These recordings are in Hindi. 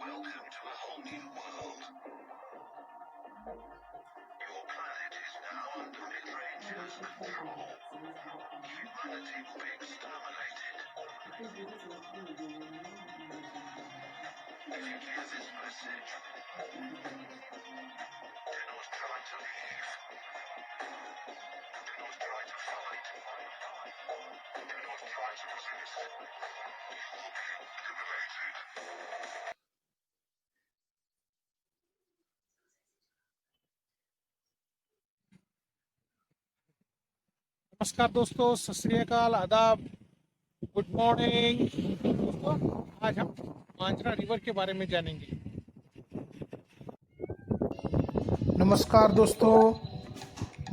Welcome to a whole new world. Your planet is now under mid-ranger's control. Humanity will be exterminated. If you hear this message, do not try to leave. Do not try to fight. Do not try to resist. You will be eliminated. नमस्कार दोस्तों, सत श्री अकाल, आदाब, गुड मॉर्निंग दोस्तों। आज हम मांजरा रिवर के बारे में जानेंगे। नमस्कार दोस्तों,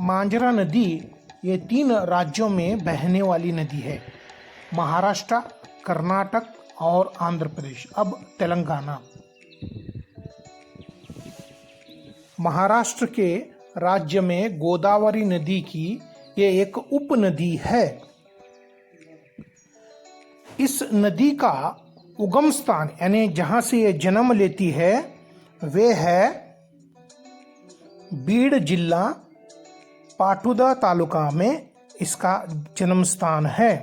मांजरा नदी ये 3 राज्यों में बहने वाली नदी है, महाराष्ट्र, कर्नाटक और आंध्र प्रदेश, अब तेलंगाना। महाराष्ट्र के राज्य में गोदावरी नदी की ये एक उपनदी है। इस नदी का उगम स्थान यानी जहां से ये जन्म लेती है वे है बीड जिला पाटुदा तालुका में इसका जन्म स्थान है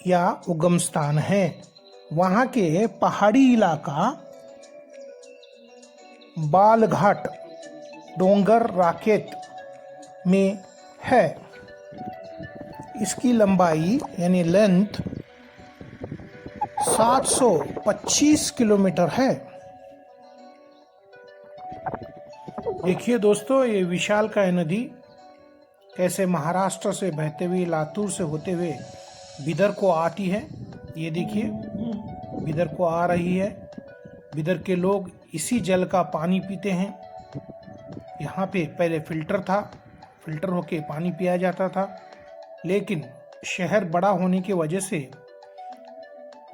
या उगम स्थान है। वहां के पहाड़ी इलाका बालघाट डोंगर राकेत में है। इसकी लंबाई यानी लेंथ 725 किलोमीटर है। देखिए दोस्तों, ये विशालकाय नदी कैसे महाराष्ट्र से बहते हुए लातूर से होते हुए बिदर को आती है। ये देखिए बिदर को आ रही है। बिदर के लोग इसी जल का पानी पीते हैं। यहाँ पे पहले फिल्टर था, फिल्टर होके पानी पिया जाता था, लेकिन शहर बड़ा होने की वजह से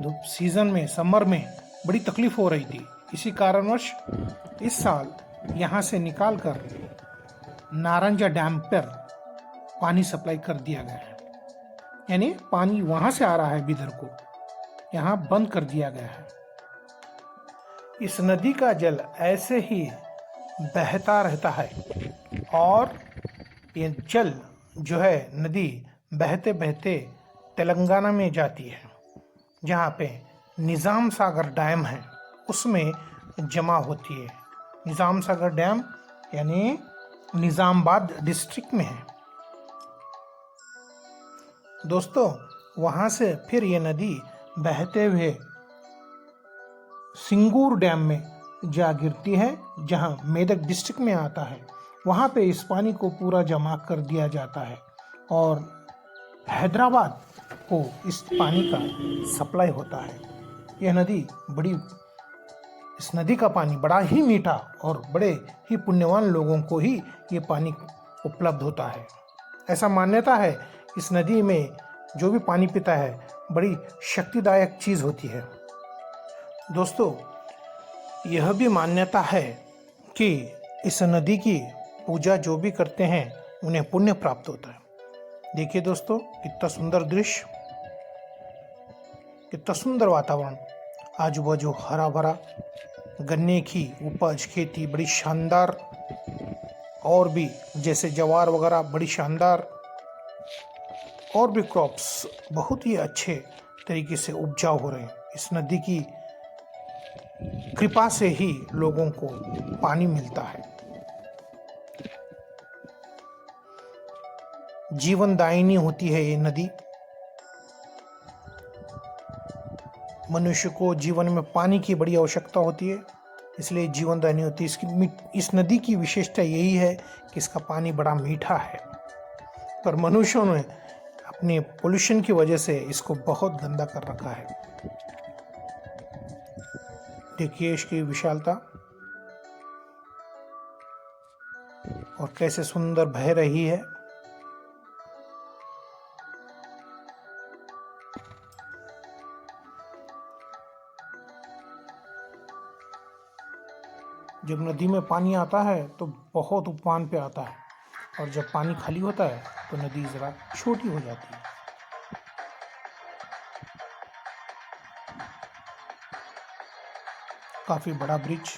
सीजन में समर में बड़ी तकलीफ हो रही थी। इसी कारणवश इस साल यहाँ से निकालकर नारंजा डैम पर पानी सप्लाई कर दिया गया है। यानी पानी वहाँ से आ रहा है बिदर को, यहाँ बंद कर दिया गया है। इस नदी का जल ऐसे ही बहता रहता है और ये जल जो है नदी बहते बहते तेलंगाना में जाती है, जहाँ पे निज़ाम सागर डैम है उसमें जमा होती है। निज़ाम सागर डैम यानी निज़ामाबाद डिस्ट्रिक्ट में है दोस्तों। वहाँ से फिर ये नदी बहते हुए सिंगूर डैम में जा गिरती है, जहाँ मेदक डिस्ट्रिक्ट में आता है। वहाँ पे इस पानी को पूरा जमा कर दिया जाता है और हैदराबाद को इस पानी का सप्लाई होता है। यह नदी इस नदी का पानी बड़ा ही मीठा और बड़े ही पुण्यवान लोगों को ही ये पानी उपलब्ध होता है। ऐसा मान्यता है इस नदी में जो भी पानी पीता है बड़ी शक्तिदायक चीज़ होती है। दोस्तों, यह भी मान्यता है कि इस नदी की पूजा जो भी करते हैं उन्हें पुण्य प्राप्त होता है। देखिए दोस्तों, कितना सुंदर दृश्य, कितना सुंदर वातावरण, आजू बाजू हरा भरा, गन्ने की उपज खेती बड़ी शानदार, और भी जैसे जवार वगैरह बड़ी शानदार, और भी क्रॉप्स बहुत ही अच्छे तरीके से उपजाऊ हो रहे हैं। इस नदी की कृपा से ही लोगों को पानी मिलता है। जीवनदायिनी होती है ये नदी। मनुष्य को जीवन में पानी की बड़ी आवश्यकता होती है, इसलिए जीवनदायिनी होती है। इस नदी की विशेषता यही है कि इसका पानी बड़ा मीठा है, पर मनुष्यों ने अपने पोल्यूशन की वजह से इसको बहुत गंदा कर रखा है। देखिए इसकी विशालता और कैसे सुंदर बह रही है। जब नदी में पानी आता है तो बहुत उफान पे आता है, और जब पानी खाली होता है तो नदी ज़रा छोटी हो जाती है। काफ़ी बड़ा ब्रिज।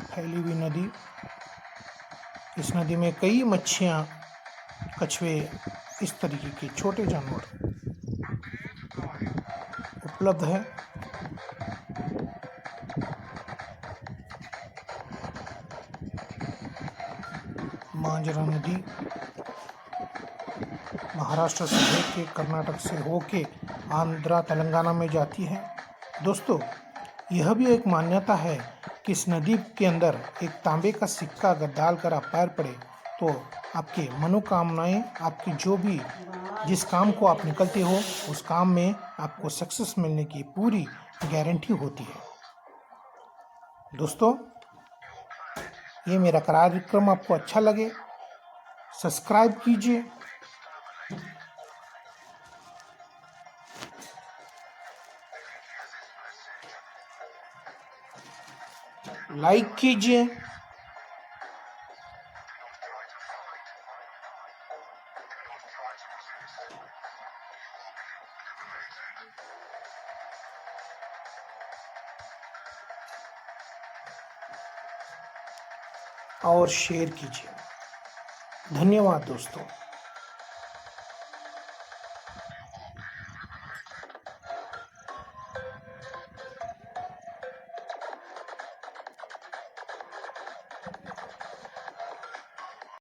फैली हुई नदी। इस नदी में कई मच्छियाँ, कछुए, इस तरीके के छोटे जानवर उपलब्ध है। मांजरा नदी महाराष्ट्र से होके, कर्नाटक से होके आंध्रा तेलंगाना में जाती है। दोस्तों, यह भी एक मान्यता है कि इस नदी के अंदर एक तांबे का सिक्का अगर डालकर आप पैर पड़े तो आपकी मनोकामनाएं, आपकी जो भी जिस काम को आप निकलते हो उस काम में आपको सक्सेस मिलने की पूरी गारंटी होती है। दोस्तों, ये मेरा कार्यक्रम आपको अच्छा लगे, सब्सक्राइब कीजिए, लाइक कीजिए, और शेयर कीजिए। धन्यवाद दोस्तों।